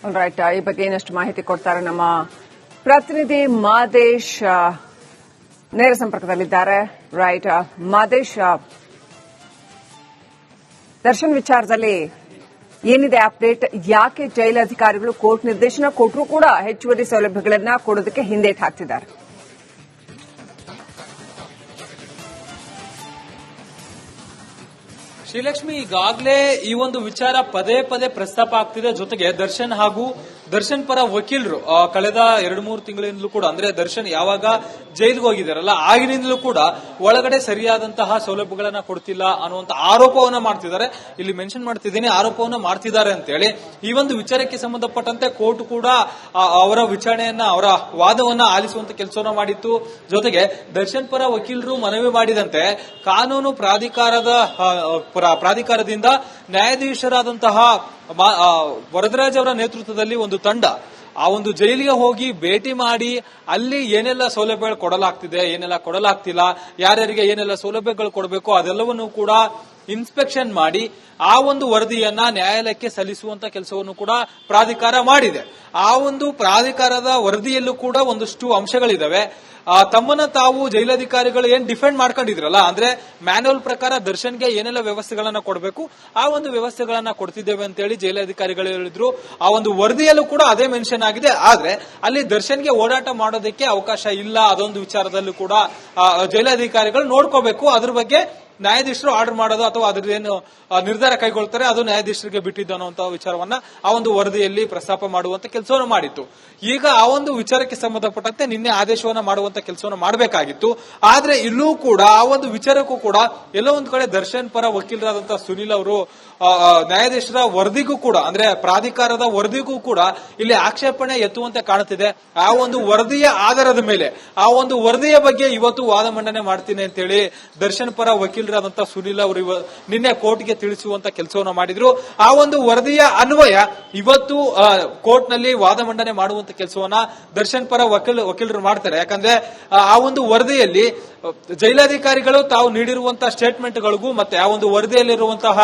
Right, ಈ ಬಗ್ಗೆ ಇನ್ನಷ್ಟು ಮಾಹಿತಿ ಕೊಡ್ತಾರೆ ನಮ್ಮ ಪ್ರತಿನಿಧಿ ಮಾದೇಶ್. ನೇರ ಸಂಪರ್ಕದಲ್ಲಿದ್ದಾರೆ. ರೈಟ್ ಮಾದೇಶ್, ದರ್ಶನ್ ವಿಚಾರದಲ್ಲಿ ಏನಿದೆ ಅಪ್ಡೇಟ್? ಯಾಕೆ ಜೈಲು ಅಧಿಕಾರಿಗಳು ಕೋರ್ಟ್ ನಿರ್ದೇಶನ ಕೊಟ್ಟರೂ ಕೂಡ ಹೆಚ್ಚುವರಿ ಸೌಲಭ್ಯಗಳನ್ನ ಕೊಡೋದಕ್ಕೆ ಹಿಂದೇಟು ಹಾಕ್ತಿದ್ದಾರೆ? ಶ್ರೀಲಕ್ಷ್ಮಿ, ಈಗಾಗಲೇ ಈ ಒಂದು ವಿಚಾರ ಪದೇ ಪದೇ ಪ್ರಸ್ತಾಪ ಆಗ್ತಿದೆ. ಜೊತೆಗೆ ದರ್ಶನ್ ಹಾಗೂ ದರ್ಶನ್ ಪರ ವಕೀಲರು ಕಳೆದ 2-3 ತಿಂಗಳಿಂದಲೂ ಕೂಡ, ಅಂದ್ರೆ ದರ್ಶನ್ ಯಾವಾಗ ಜೈಲಿಗೆ ಹೋಗಿದಾರಲ್ಲ ಆಗಿನಿಂದಲೂ ಕೂಡ ಒಳಗಡೆ ಸರಿಯಾದಂತಹ ಸೌಲಭ್ಯಗಳನ್ನ ಕೊಡ್ತಿಲ್ಲ ಅನ್ನುವಂತ ಆರೋಪವನ್ನ ಮಾಡ್ತಿದ್ದಾರೆ. ಇಲ್ಲಿ ಮೆನ್ಷನ್ ಮಾಡ್ತಿದ್ದೀನಿ, ಆರೋಪವನ್ನ ಮಾಡ್ತಿದ್ದಾರೆ ಅಂತ ಹೇಳಿ. ಈ ಒಂದು ವಿಚಾರಕ್ಕೆ ಸಂಬಂಧಪಟ್ಟಂತೆ ಕೋರ್ಟ್ ಕೂಡ ಅವರ ವಿಚಾರಣೆಯನ್ನ, ಅವರ ವಾದವನ್ನ ಆಲಿಸುವಂತ ಕೆಲಸವನ್ನ ಮಾಡಿತ್ತು. ಜೊತೆಗೆ ದರ್ಶನ್ ಪರ ವಕೀಲರು ಮನವಿ ಮಾಡಿದಂತೆ ಕಾನೂನು ಪ್ರಾಧಿಕಾರದಿಂದ ನ್ಯಾಯಾಧೀಶರಾದಂತಹ ವರದರಾಜ್ ಅವರ ನೇತೃತ್ವದಲ್ಲಿ ಒಂದು ತಂಡ ಆ ಒಂದು ಜೈಲಿಗೆ ಹೋಗಿ ಭೇಟಿ ಮಾಡಿ ಅಲ್ಲಿ ಏನೆಲ್ಲ ಸೌಲಭ್ಯಗಳು ಕೊಡಲಾಗ್ತಿದೆ, ಏನೆಲ್ಲ ಕೊಡಲಾಗ್ತಿಲ್ಲ, ಯಾರ್ಯಾರಿಗೆ ಏನೆಲ್ಲ ಸೌಲಭ್ಯಗಳು ಕೊಡಬೇಕು ಅದೆಲ್ಲವನ್ನು ಕೂಡ ಇನ್ಸ್ಪೆಕ್ಷನ್ ಮಾಡಿ ಆ ಒಂದು ವರದಿಯನ್ನ ನ್ಯಾಯಾಲಯಕ್ಕೆ ಸಲ್ಲಿಸುವಂತ ಕೆಲಸವನ್ನು ಕೂಡ ಪ್ರಾಧಿಕಾರ ಮಾಡಿದೆ. ಆ ಒಂದು ಪ್ರಾಧಿಕಾರದ ವರದಿಯಲ್ಲೂ ಕೂಡ ಒಂದಷ್ಟು ಅಂಶಗಳಿದಾವೆ. ತಮ್ಮನ್ನ ತಾವು ಜೈಲಧಿಕಾರಿಗಳು ಏನ್ ಡಿಫೆಂಡ್ ಮಾಡ್ಕೊಂಡಿದ್ರಲ್ಲ, ಅಂದ್ರೆ ಮ್ಯಾನ್ಯುವಲ್ ಪ್ರಕಾರ ದರ್ಶನ್ಗೆ ಏನೆಲ್ಲ ವ್ಯವಸ್ಥೆಗಳನ್ನ ಕೊಡಬೇಕು ಆ ಒಂದು ವ್ಯವಸ್ಥೆಗಳನ್ನ ಕೊಡ್ತಿದ್ದೇವೆ ಅಂತ ಹೇಳಿ ಜೈಲಧಿಕಾರಿಗಳು ಹೇಳಿದ್ರು. ಆ ಒಂದು ವರದಿಯಲ್ಲೂ ಕೂಡ ಅದೇ ಮೆನ್ಷನ್ ಆಗಿದೆ. ಆದ್ರೆ ಅಲ್ಲಿ ದರ್ಶನ್ಗೆ ಓಡಾಟ ಮಾಡೋದಕ್ಕೆ ಅವಕಾಶ ಇಲ್ಲ. ಅದೊಂದು ವಿಚಾರದಲ್ಲೂ ಕೂಡ ಜೈಲಧಿಕಾರಿಗಳು ನೋಡ್ಕೋಬೇಕು. ಅದ್ರ ಬಗ್ಗೆ ನ್ಯಾಯಾಧೀಶರು ಆರ್ಡರ್ ಮಾಡೋದು ಅಥವಾ ಅದ್ರದ್ದೇನು ನಿರ್ಧಾರ ಕೈಗೊಳ್ತಾರೆ ಅದು ನ್ಯಾಯಾಧೀಶರಿಗೆ ಬಿಟ್ಟಿದ್ದು ಅನ್ನುವಂತ ವಿಚಾರವನ್ನ ಆ ಒಂದು ವರದಿಯಲ್ಲಿ ಪ್ರಸ್ತಾಪ ಮಾಡುವಂತ ಕೆಲಸವನ್ನು ಮಾಡಿತ್ತು. ಈಗ ಆ ಒಂದು ವಿಚಾರಕ್ಕೆ ಸಂಬಂಧಪಟ್ಟಂತೆ ನಿನ್ನೆ ಆದೇಶವನ್ನ ಮಾಡುವಂತ ಕೆಲಸವನ್ನು ಮಾಡಬೇಕಾಗಿತ್ತು. ಆದ್ರೆ ಇಲ್ಲೂ ಕೂಡ ಆ ಒಂದು ವಿಚಾರಕ್ಕೂ ಕೂಡ ಎಲ್ಲೋ ಒಂದು ಕಡೆ ದರ್ಶನ್ ಪರ ವಕೀಲರಾದಂತಹ ಸುನಿಲ್ ಅವರು ನ್ಯಾಯಾಧೀಶರ ವರದಿಗೂ ಕೂಡ, ಅಂದ್ರೆ ಪ್ರಾಧಿಕಾರದ ವರದಿಗೂ ಕೂಡ ಇಲ್ಲಿ ಆಕ್ಷೇಪಣೆ ಎತ್ತುವಂತೆ ಕಾಣುತ್ತಿದೆ. ಆ ಒಂದು ವರದಿಯ ಆಧಾರದ ಮೇಲೆ ಆ ಒಂದು ವರದಿಯ ಬಗ್ಗೆ ಇವತ್ತು ವಾದ ಮಂಡನೆ ಮಾಡ್ತೀನಿ ಅಂತ ಹೇಳಿ ದರ್ಶನ್ ಪರ ವಕೀಲರಾದಂತಹ ಸುನಿಲ್ ಅವರು ನಿನ್ನೆ ಕೋರ್ಟ್ಗೆ ತಿಳಿಸುವಂತ ಕೆಲಸವನ್ನು ಮಾಡಿದ್ರು. ಆ ಒಂದು ವರದಿಯ ಅನ್ವಯ ಇವತ್ತು ಕೋರ್ಟ್ ನಲ್ಲಿ ವಾದ ಮಂಡನೆ ಮಾಡುವಂತ ಕೆಲಸವನ್ನ ದರ್ಶನ್ ಪರ ವಕೀಲರು ಮಾಡ್ತಾರೆ. ಯಾಕಂದ್ರೆ ಆ ಒಂದು ವರದಿಯಲ್ಲಿ ಜೈಲಾಧಿಕಾರಿಗಳು ತಾವು ನೀಡಿರುವಂತಹ ಸ್ಟೇಟ್ಮೆಂಟ್ಗಳಿಗೂ ಮತ್ತೆ ಆ ಒಂದು ವರದಿಯಲ್ಲಿರುವಂತಹ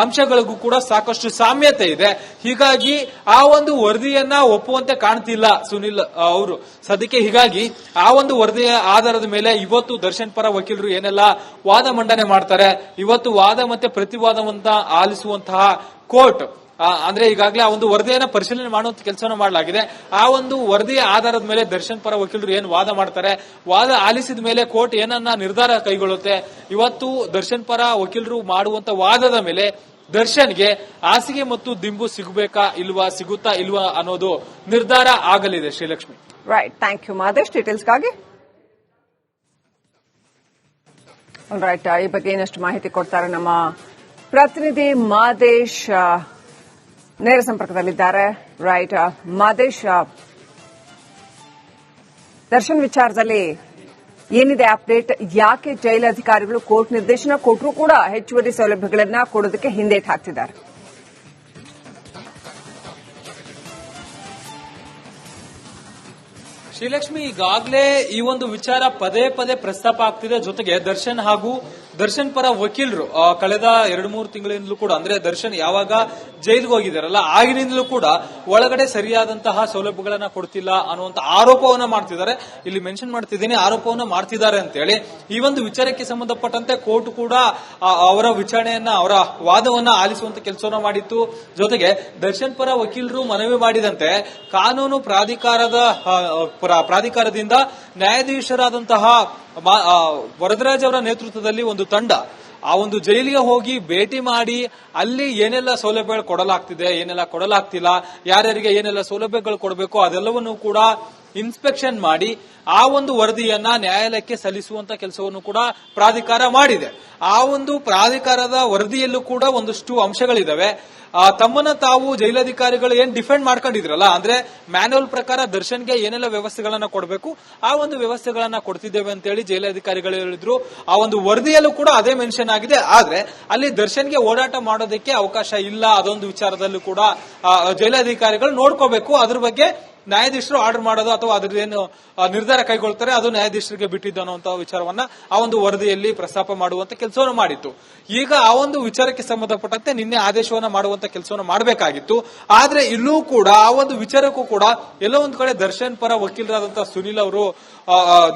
ಅಂಶಗಳಿಗೂ ಕೂಡ ಸಾಕಷ್ಟು ಸಾಮ್ಯತೆ ಇದೆ. ಹೀಗಾಗಿ ಆ ಒಂದು ವರದಿಯನ್ನ ಒಪ್ಪುವಂತೆ ಕಾಣ್ತಿಲ್ಲ ಸುನಿಲ್ ಅವರು ಸದ್ಯಕ್ಕೆ. ಹೀಗಾಗಿ ಆ ಒಂದು ವರದಿಯ ಆಧಾರದ ಮೇಲೆ ಇವತ್ತು ದರ್ಶನ್ ಪರ ವಕೀಲರು ಏನೆಲ್ಲ ವಾದ ಮಂಡನೆ ಮಾಡ್ತಾರೆ, ಇವತ್ತು ವಾದ ಮತ್ತೆ ಪ್ರತಿವಾದವಂತ ಆಲಿಸುವಂತಹ ಕೋರ್ಟ್ ಅಂದ್ರೆ ಈಗಾಗಲೇ ಆ ಒಂದು ವರದಿಯನ್ನ ಪರಿಶೀಲನೆ ಮಾಡುವಂತ ಕೆಲಸವನ್ನು ಮಾಡಲಾಗಿದೆ. ಆ ಒಂದು ವರದಿಯ ಆಧಾರದ ಮೇಲೆ ದರ್ಶನ್ ಪರ ವಕೀಲರು ಏನ್ ವಾದ ಮಾಡ್ತಾರೆ, ವಾದ ಆಲಿಸಿದ ಮೇಲೆ ಕೋರ್ಟ್ ಏನನ್ನ ನಿರ್ಧಾರ ಕೈಗೊಳ್ಳುತ್ತೆ. ಇವತ್ತು ದರ್ಶನ್ ಪರ ವಕೀಲರು ಮಾಡುವಂತ ವಾದದ ಮೇಲೆ ದರ್ಶನ್ಗೆ ಹಾಸಿಗೆ ಮತ್ತು ದಿಂಬು ಸಿಗುತ್ತಾ ಇಲ್ವಾ ಅನ್ನೋದು ನಿರ್ಧಾರ ಆಗಲಿದೆ. Srilakshmi, right, thank you Madesh ಡೀಟೇಲ್ಸ್ಗಾಗಿ. ರೈಟ್, ಈ ಬಗ್ಗೆ ಇನ್ನಷ್ಟು ಮಾಹಿತಿ ಕೊಡ್ತಾರೆ ನಮ್ಮ ಪ್ರತಿನಿಧಿ ಮಾದೇಶ್. ನೇರ ಸಂಪರ್ಕದಲ್ಲಿದ್ದಾರೆ. ರೈಟ್ ಮಾದೇಶ್, ದರ್ಶನ್ ವಿಚಾರದಲ್ಲಿ ಏನಿದೆ ಅಪ್ಡೇಟ್? ಯಾಕೆ ಜೈಲು ಅಧಿಕಾರಿಗಳು ಕೋರ್ಟ್ ನಿರ್ದೇಶನ ಕೊಟ್ಟರೂ ಕೂಡ ಹೆಚ್ಚುವರಿ ಸೌಲಭ್ಯಗಳನ್ನ ಕೊಡೋದಕ್ಕೆ ಹಿಂದೇಟು ಹಾಕ್ತಿದ್ದಾರೆ? ಶ್ರೀಲಕ್ಷ್ಮಿ, ಈಗಾಗಲೇ ಈ ಒಂದು ವಿಚಾರ ಪದೇ ಪದೇ ಪ್ರಸ್ತಾಪ ಆಗ್ತಿದೆ. ಜೊತೆಗೆ ದರ್ಶನ್ ಹಾಗೂ ದರ್ಶನ್ ಪರ ವಕೀಲರು ಕಳೆದ 2-3 ತಿಂಗಳಿಂದಲೂ ಕೂಡ, ಅಂದ್ರೆ ದರ್ಶನ್ ಯಾವಾಗ ಜೈಲಿಗೆ ಹೋಗಿದಾರಲ್ಲ ಆಗಿನಿಂದಲೂ ಕೂಡ ಒಳಗಡೆ ಸರಿಯಾದಂತಹ ಸೌಲಭ್ಯಗಳನ್ನ ಕೊಡ್ತಿಲ್ಲ ಅನ್ನುವಂತ ಆರೋಪವನ್ನ ಮಾಡ್ತಿದ್ದಾರೆ. ಇಲ್ಲಿ ಮೆನ್ಷನ್ ಮಾಡ್ತಿದ್ದೀನಿ, ಆರೋಪವನ್ನ ಮಾಡ್ತಿದ್ದಾರೆ ಅಂತ ಹೇಳಿ. ಈ ಒಂದು ವಿಚಾರಕ್ಕೆ ಸಂಬಂಧಪಟ್ಟಂತೆ ಕೋರ್ಟ್ ಕೂಡ ಅವರ ವಿಚಾರಣೆಯನ್ನ, ಅವರ ವಾದವನ್ನ ಆಲಿಸುವಂತ ಕೆಲಸವನ್ನ ಮಾಡಿತ್ತು. ಜೊತೆಗೆ ದರ್ಶನ್ ಪರ ವಕೀಲರು ಮನವಿ ಮಾಡಿದಂತೆ ಕಾನೂನು ಪ್ರಾಧಿಕಾರದಿಂದ ನ್ಯಾಯಾಧೀಶರಾದಂತಹ ವರದರಾಜ್ ಅವರ ನೇತೃತ್ವದಲ್ಲಿ ಒಂದು ತಂಡ ಆ ಒಂದು ಜೈಲಿಗೆ ಹೋಗಿ ಭೇಟಿ ಮಾಡಿ ಅಲ್ಲಿ ಏನೆಲ್ಲ ಸೌಲಭ್ಯಗಳು ಕೊಡಲಾಗ್ತಿದೆ, ಏನೆಲ್ಲ ಕೊಡಲಾಗ್ತಿಲ್ಲ, ಯಾರ್ಯಾರಿಗೆ ಏನೆಲ್ಲ ಸೌಲಭ್ಯಗಳು ಕೊಡಬೇಕು ಅದೆಲ್ಲವನ್ನು ಕೂಡ ಇನ್ಸ್ಪೆಕ್ಷನ್ ಮಾಡಿ ಆ ಒಂದು ವರದಿಯನ್ನ ನ್ಯಾಯಾಲಯಕ್ಕೆ ಸಲ್ಲಿಸುವಂತ ಕೆಲಸವನ್ನು ಕೂಡ ಪ್ರಾಧಿಕಾರ ಮಾಡಿದೆ. ಆ ಒಂದು ಪ್ರಾಧಿಕಾರದ ವರದಿಯಲ್ಲೂ ಕೂಡ ಒಂದಷ್ಟು ಅಂಶಗಳಿದಾವೆ. ತಮ್ಮನ್ನ ತಾವು ಜೈಲಧಿಕಾರಿಗಳು ಏನ್ ಡಿಫೆಂಡ್ ಮಾಡ್ಕೊಂಡಿದ್ರಲ್ಲ, ಅಂದ್ರೆ ಮ್ಯಾನ್ಯುವಲ್ ಪ್ರಕಾರ ದರ್ಶನ್ಗೆ ಏನೆಲ್ಲ ವ್ಯವಸ್ಥೆಗಳನ್ನ ಕೊಡಬೇಕು ಆ ಒಂದು ವ್ಯವಸ್ಥೆಗಳನ್ನ ಕೊಡ್ತಿದ್ದೇವೆ ಅಂತ ಹೇಳಿ ಜೈಲಧಿಕಾರಿಗಳು ಹೇಳಿದ್ರು. ಆ ಒಂದು ವರದಿಯಲ್ಲೂ ಕೂಡ ಅದೇ ಮೆನ್ಷನ್ ಆಗಿದೆ. ಆದ್ರೆ ಅಲ್ಲಿ ದರ್ಶನ್ಗೆ ಓಡಾಟ ಮಾಡೋದಕ್ಕೆ ಅವಕಾಶ ಇಲ್ಲ. ಅದೊಂದು ವಿಚಾರದಲ್ಲೂ ಕೂಡ ಜೈಲಧಿಕಾರಿಗಳು ನೋಡ್ಕೋಬೇಕು. ಅದ್ರ ಬಗ್ಗೆ ನ್ಯಾಯಾಧೀಶರು ಆರ್ಡರ್ ಮಾಡೋದು ಅಥವಾ ಅದ್ರದ್ದೇನು ನಿರ್ಧಾರ ಕೈಗೊಳ್ತಾರೆ ಅದು ನ್ಯಾಯಾಧೀಶರಿಗೆ ಬಿಟ್ಟಿದ್ದು ಅನ್ನುವಂತ ವಿಚಾರವನ್ನ ಆ ಒಂದು ವರದಿಯಲ್ಲಿ ಪ್ರಸ್ತಾಪ ಮಾಡುವಂತ ಕೆಲಸ ಕೆಲಸವನ್ನು ಮಾಡಿತ್ತು. ಈಗ ಆ ಒಂದು ವಿಚಾರಕ್ಕೆ ಸಂಬಂಧಪಟ್ಟಂತೆ ನಿನ್ನೆ ಆದೇಶವನ್ನ ಮಾಡುವಂತ ಕೆಲಸವನ್ನು ಮಾಡಬೇಕಾಗಿತ್ತು. ಆದ್ರೆ ಇಲ್ಲೂ ಕೂಡ ಆ ಒಂದು ವಿಚಾರಕ್ಕೂ ಕೂಡ ಎಲ್ಲೋ ಒಂದ್ ಕಡೆ ದರ್ಶನ್ ಪರ ವಕೀಲರಾದಂತಹ ಸುನಿಲ್ ಅವರು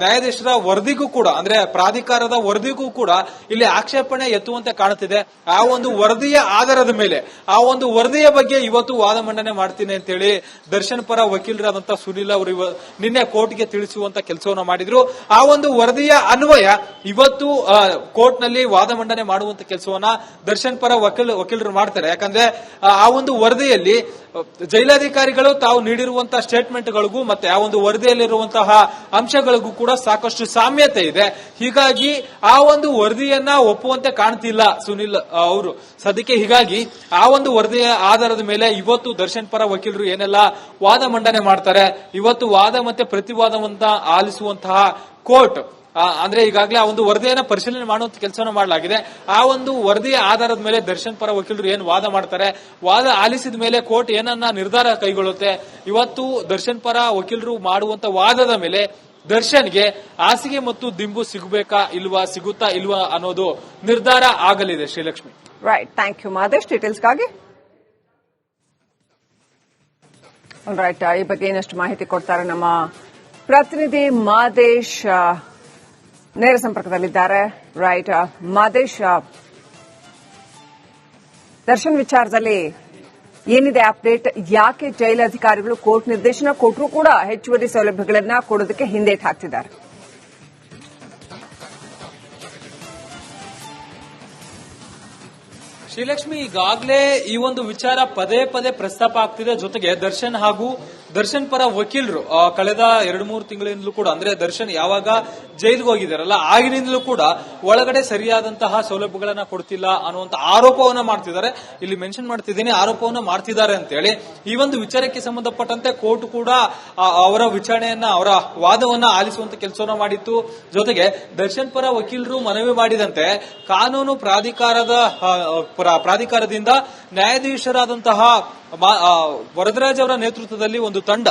ನ್ಯಾಯಾಧೀಶರ ವರದಿಗೂ ಕೂಡ ಅಂದ್ರೆ ಪ್ರಾಧಿಕಾರದ ವರದಿಗೂ ಕೂಡ ಇಲ್ಲಿ ಆಕ್ಷೇಪಣೆ ಎತ್ತುವಂತೆ ಕಾಣುತ್ತಿದೆ. ಆ ಒಂದು ವರದಿಯ ಆಧಾರದ ಮೇಲೆ ಆ ಒಂದು ವರದಿಯ ಬಗ್ಗೆ ಇವತ್ತು ವಾದ ಮಂಡನೆ ಮಾಡ್ತೀನಿ ಅಂತೇಳಿ ದರ್ಶನ್ ಪರ ವಕೀಲರಾದಂತಹ ಸುನಿಲ್ ಅವರು ನಿನ್ನೆ ಕೋರ್ಟ್ಗೆ ತಿಳಿಸುವಂತ ಕೆಲಸವನ್ನು ಮಾಡಿದ್ರು. ಆ ಒಂದು ವರದಿಯ ಅನ್ವಯ ಇವತ್ತು ಕೋರ್ಟ್ ನಲ್ಲಿ ವಾದ ಮಂಡನೆ ಮಾಡುವಂತ ಕೆಲಸವನ್ನ ದರ್ಶನ್ ಪರ ವಕೀಲರು ಮಾಡ್ತಾರೆ. ಯಾಕಂದ್ರೆ ಆ ಒಂದು ವರದಿಯಲ್ಲಿ ಜೈಲಾಧಿಕಾರಿಗಳು ತಾವು ನೀಡಿರುವಂತಹ ಸ್ಟೇಟ್ಮೆಂಟ್ಗಳಿಗೂ ಮತ್ತೆ ಆ ಒಂದು ವರದಿಯಲ್ಲಿರುವಂತಹ ಅಂಶಗಳಿಗೂ ಕೂಡ ಸಾಕಷ್ಟು ಸಾಮ್ಯತೆ ಇದೆ. ಹೀಗಾಗಿ ಆ ಒಂದು ವರದಿಯನ್ನ ಒಪ್ಪುವಂತೆ ಕಾಣ್ತಿಲ್ಲ ಸುನಿಲ್ ಅವರು ಸದ್ಯಕ್ಕೆ. ಹೀಗಾಗಿ ಆ ಒಂದು ವರದಿಯ ಆಧಾರದ ಮೇಲೆ ಇವತ್ತು ದರ್ಶನ್ ಪರ ವಕೀಲರು ಏನೆಲ್ಲ ವಾದ ಮಂಡನೆ ಮಾಡ್ತಾರೆ, ಇವತ್ತು ವಾದ ಮತ್ತೆ ಪ್ರತಿವಾದವಂತ ಆಲಿಸುವಂತಹ ಕೋರ್ಟ್ ಅಂದ್ರೆ ಈಗಾಗಲೇ ಆ ಒಂದು ವರದಿಯನ್ನ ಪರಿಶೀಲನೆ ಮಾಡುವಂತ ಕೆಲಸವನ್ನು ಮಾಡಲಾಗಿದೆ. ಆ ಒಂದು ವರದಿಯ ಆಧಾರದ ಮೇಲೆ ದರ್ಶನ್ ಪರ ವಕೀಲರು ಏನು ವಾದ ಮಾಡ್ತಾರೆ, ವಾದ ಆಲಿಸಿದ ಮೇಲೆ ಕೋರ್ಟ್ ಏನನ್ನ ನಿರ್ಧಾರ ಕೈಗೊಳ್ಳುತ್ತೆ. ಇವತ್ತು ದರ್ಶನ್ ಪರ ವಕೀಲರು ಮಾಡುವಂತ ವಾದದ ಮೇಲೆ ದರ್ಶನ್ಗೆ ಹಾಸಿಗೆ ಮತ್ತು ದಿಂಬು ಸಿಗುತ್ತಾ ಇಲ್ವಾ ಅನ್ನೋದು ನಿರ್ಧಾರ ಆಗಲಿದೆ. Srilakshmi. Right, thank you Madesh ಡೀಟೇಲ್ಸ್ಗಾಗಿ. ರೈಟ್, ಈ ಬಗ್ಗೆ ಇನ್ನಷ್ಟು ಮಾಹಿತಿ ಕೊಡ್ತಾರೆ ನಮ್ಮ ಪ್ರತಿನಿಧಿ ಮಾದೇಶ್, ನೇರ ಸಂಪರ್ಕದಲ್ಲಿದ್ದಾರೆ. ರೈಟ್ ಮಾದೇಶ್, ದರ್ಶನ್ ವಿಚಾರದಲ್ಲಿ ಏನಿದೆ ಅಪ್ಡೇಟ್? ಯಾಕೆ ಜೈಲಧಿಕಾರಿಗಳು ಕೋರ್ಟ್ ನಿರ್ದೇಶನ ಕೊಟ್ಟರೂ ಕೂಡ ಹೆಚ್ಚುವರಿ ಸೌಲಭ್ಯಗಳನ್ನ ಕೊಡೋದಕ್ಕೆ ಹಿಂದೇಟು ಹಾಕ್ತಿದ್ದಾರೆ? ಶ್ರೀಲಕ್ಷ್ಮಿ, ಈಗಾಗಲೇ ಈ ಒಂದು ವಿಚಾರ ಪದೇ ಪದೇ ಪ್ರಸ್ತಾಪ ಆಗ್ತಿದೆ. ಜೊತೆಗೆ ದರ್ಶನ್ ಹಾಗೂ ದರ್ಶನ್ ಪರ ವಕೀಲರು ಕಳೆದ 2-3 ತಿಂಗಳಿಂದಲೂ ಕೂಡ ಅಂದ್ರೆ ದರ್ಶನ್ ಯಾವಾಗ ಜೈಲಿಗೆ ಹೋಗಿದ್ದಾರಲ್ಲ ಆಗಿನಿಂದಲೂ ಕೂಡ ಒಳಗಡೆ ಸರಿಯಾದಂತಹ ಸೌಲಭ್ಯಗಳನ್ನ ಕೊಡ್ತಿಲ್ಲ ಅನ್ನುವಂತ ಆರೋಪವನ್ನ ಮಾಡ್ತಿದ್ದಾರೆ. ಇಲ್ಲಿ ಮೆನ್ಷನ್ ಮಾಡ್ತಿದ್ದೀನಿ, ಆರೋಪವನ್ನ ಮಾಡ್ತಿದ್ದಾರೆ ಅಂತ ಹೇಳಿ. ಈ ಒಂದು ವಿಚಾರಕ್ಕೆ ಸಂಬಂಧಪಟ್ಟಂತೆ ಕೋರ್ಟ್ ಕೂಡ ಅವರ ವಿಚಾರಣೆಯನ್ನ ಅವರ ವಾದವನ್ನ ಆಲಿಸುವಂತ ಕೆಲಸವನ್ನ ಮಾಡಿತ್ತು. ಜೊತೆಗೆ ದರ್ಶನ್ ಪರ ವಕೀಲರು ಮನವಿ ಮಾಡಿದಂತೆ ಕಾನೂನು ಪ್ರಾಧಿಕಾರದಿಂದ ನ್ಯಾಯಾಧೀಶರಾದಂತಹ ವರದರಾಜ್ ಅವರ ನೇತೃತ್ವದಲ್ಲಿ ಒಂದು ತಂಡ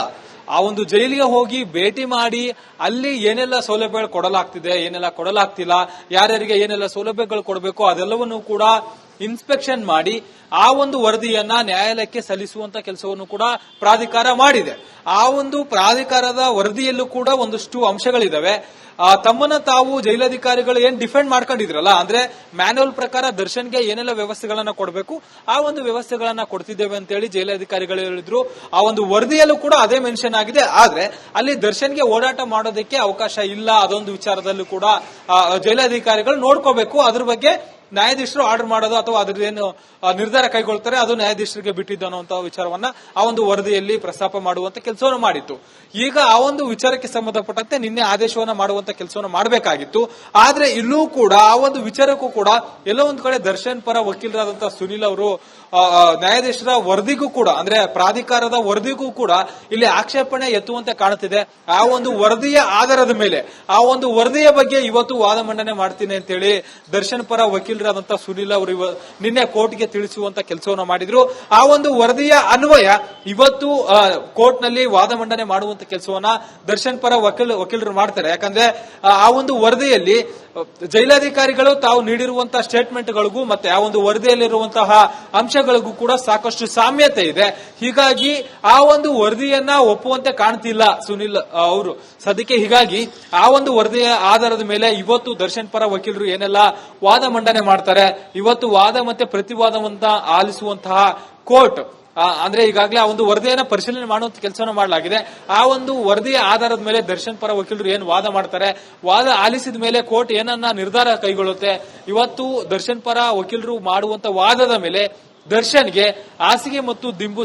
ಆ ಒಂದು ಜೈಲಿಗೆ ಹೋಗಿ ಭೇಟಿ ಮಾಡಿ ಅಲ್ಲಿ ಏನೆಲ್ಲ ಸೌಲಭ್ಯಗಳು ಕೊಡಲಾಗ್ತಿದೆ, ಏನೆಲ್ಲ ಕೊಡಲಾಗ್ತಿಲ್ಲ, ಯಾರ್ಯಾರಿಗೆ ಏನೆಲ್ಲ ಸೌಲಭ್ಯಗಳು ಕೊಡಬೇಕು ಅದೆಲ್ಲವನ್ನೂ ಕೂಡ ಇನ್ಸ್ಪೆಕ್ಷನ್ ಮಾಡಿ ಆ ಒಂದು ವರದಿಯನ್ನ ನ್ಯಾಯಾಲಯಕ್ಕೆ ಸಲ್ಲಿಸುವಂತ ಕೆಲಸವನ್ನು ಕೂಡ ಪ್ರಾಧಿಕಾರ ಮಾಡಿದೆ. ಆ ಒಂದು ಪ್ರಾಧಿಕಾರದ ವರದಿಯಲ್ಲೂ ಕೂಡ ಒಂದಷ್ಟು ಅಂಶಗಳಿದಾವೆ. ತಮ್ಮನ್ನ ತಾವು ಜೈಲಾಧಿಕಾರಿಗಳು ಏನ್ ಡಿಫೆಂಡ್ ಮಾಡ್ಕೊಂಡಿದ್ರಲ್ಲ, ಅಂದ್ರೆ ಮ್ಯಾನ್ಯುವಲ್ ಪ್ರಕಾರ ದರ್ಶನ್ಗೆ ಏನೆಲ್ಲ ವ್ಯವಸ್ಥೆಗಳನ್ನ ಕೊಡಬೇಕು ಆ ಒಂದು ವ್ಯವಸ್ಥೆಗಳನ್ನ ಕೊಡ್ತಿದ್ದೇವೆ ಅಂತ ಹೇಳಿ ಜೈಲಾಧಿಕಾರಿಗಳು ಹೇಳಿದ್ರು. ಆ ಒಂದು ವರದಿಯಲ್ಲೂ ಕೂಡ ಅದೇ ಮೆನ್ಷನ್ ಆಗಿದೆ. ಆದ್ರೆ ಅಲ್ಲಿ ದರ್ಶನ್ಗೆ ಓಡಾಟ ಮಾಡೋದಕ್ಕೆ ಅವಕಾಶ ಇಲ್ಲ. ಅದೊಂದು ವಿಚಾರದಲ್ಲೂ ಕೂಡ ಜೈಲಾಧಿಕಾರಿಗಳು ನೋಡ್ಕೋಬೇಕು. ಅದ್ರ ಬಗ್ಗೆ ನ್ಯಾಯಾಧೀಶರು ಆರ್ಡರ್ ಮಾಡೋದು ಅಥವಾ ಅದ್ರದ್ದೇನು ನಿರ್ಧಾರ ಕೈಗೊಳ್ತಾರೆ ಅದು ನ್ಯಾಯಾಧೀಶರಿಗೆ ಬಿಟ್ಟಿದ್ದು ಅನ್ನುವಂತಹ ವಿಚಾರವನ್ನ ಆ ಒಂದು ವರದಿಯಲ್ಲಿ ಪ್ರಸ್ತಾಪ ಮಾಡುವಂತ ಕೆಲಸವನ್ನು ಮಾಡಿತ್ತು. ಈಗ ಆ ಒಂದು ವಿಚಾರಕ್ಕೆ ಸಂಬಂಧಪಟ್ಟಂತೆ ನಿನ್ನೆ ಆದೇಶವನ್ನ ಮಾಡುವಂತ ಕೆಲಸವನ್ನು ಮಾಡಬೇಕಾಗಿತ್ತು. ಆದ್ರೆ ಇಲ್ಲೂ ಕೂಡ ಆ ಒಂದು ವಿಚಾರಕ್ಕೂ ಕೂಡ ಎಲ್ಲೋ ಒಂದ್ ಕಡೆ ದರ್ಶನ್ ಪರ ವಕೀಲರಾದಂತಹ ಸುನಿಲ್ ಅವರು ನ್ಯಾಯಾಧೀಶರ ವರದಿಗೂ ಕೂಡ ಅಂದ್ರೆ ಪ್ರಾಧಿಕಾರದ ವರದಿಗೂ ಕೂಡ ಇಲ್ಲಿ ಆಕ್ಷೇಪಣೆ ಎತ್ತುವಂತೆ ಕಾಣುತ್ತಿದೆ. ಆ ಒಂದು ವರದಿಯ ಆಧಾರದ ಮೇಲೆ ಆ ಒಂದು ವರದಿಯ ಬಗ್ಗೆ ಇವತ್ತು ವಾದ ಮಂಡನೆ ಮಾಡ್ತೀನಿ ಅಂತೇಳಿ ದರ್ಶನ್ ಪರ ವಕೀಲರಾದಂತಹ ಸುನಿಲ್ ಅವರು ನಿನ್ನೆ ಕೋರ್ಟ್ಗೆ ತಿಳಿಸುವಂತ ಕೆಲಸವನ್ನು ಮಾಡಿದ್ರು. ಆ ಒಂದು ವರದಿಯ ಅನ್ವಯ ಇವತ್ತು ಕೋರ್ಟ್ ನಲ್ಲಿ ವಾದ ಮಂಡನೆ ಮಾಡುವಂತ ಕೆಲಸವನ್ನ ದರ್ಶನ್ ಪರ ವಕೀಲರು ಮಾಡ್ತಾರೆ. ಯಾಕಂದ್ರೆ ಆ ಒಂದು ವರದಿಯಲ್ಲಿ ಜೈಲಾಧಿಕಾರಿಗಳು ತಾವು ನೀಡಿರುವಂತಹ ಸ್ಟೇಟ್ಮೆಂಟ್ಗಳಿಗೂ ಮತ್ತೆ ಆ ಒಂದು ವರದಿಯಲ್ಲಿರುವಂತಹ ಅಂಶಗಳಿಗೂ ಕೂಡ ಸಾಕಷ್ಟು ಸಾಮ್ಯತೆ ಇದೆ. ಹೀಗಾಗಿ ಆ ಒಂದು ವರದಿಯನ್ನ ಒಪ್ಪುವಂತೆ ಕಾಣ್ತಿಲ್ಲ ಸುನಿಲ್ ಅವರು ಸದ್ಯಕ್ಕೆ. ಹೀಗಾಗಿ ಆ ಒಂದು ವರದಿಯ ಆಧಾರದ ಮೇಲೆ ಇವತ್ತು ದರ್ಶನ್ ಪರ ವಕೀಲರು ಏನೆಲ್ಲ ವಾದ ಮಂಡನೆ ಮಾಡ್ತಾರೆ, ಇವತ್ತು ವಾದ ಮತ್ತೆ ಪ್ರತಿವಾದವಂತ ಆಲಿಸುವಂತಹ ಕೋರ್ಟ್ ಅಂದ್ರೆ ಈಗಾಗಲೇ ಆ ಒಂದು ವರದಿಯನ್ನ ಪರಿಶೀಲನೆ ಮಾಡುವಂತ ಕೆಲಸವನ್ನು ಮಾಡಲಾಗಿದೆ. ಆ ಒಂದು ವರದಿಯ ಆಧಾರದ ಮೇಲೆ ದರ್ಶನ್ ಪರ ವಕೀಲರು ಏನು ವಾದ ಮಾಡ್ತಾರೆ, ವಾದ ಆಲಿಸಿದ ಮೇಲೆ ಕೋರ್ಟ್ ಏನನ್ನ ನಿರ್ಧಾರ ಕೈಗೊಳ್ಳುತ್ತೆ. ಇವತ್ತು ದರ್ಶನ್ ಪರ ವಕೀಲರು ಮಾಡುವಂತ ವಾದದ ಮೇಲೆ ದರ್ಶನ್ಗೆ ಹಾಸಿಗೆ ಮತ್ತು ದಿಂಬು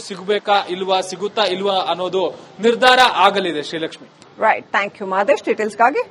ಸಿಗುತ್ತಾ ಇಲ್ವಾ ಅನ್ನೋದು ನಿರ್ಧಾರ ಆಗಲಿದೆ. Srilakshmi. Right, thank you Madesh ಡೀಟೇಲ್ಸ್ಗಾಗಿ.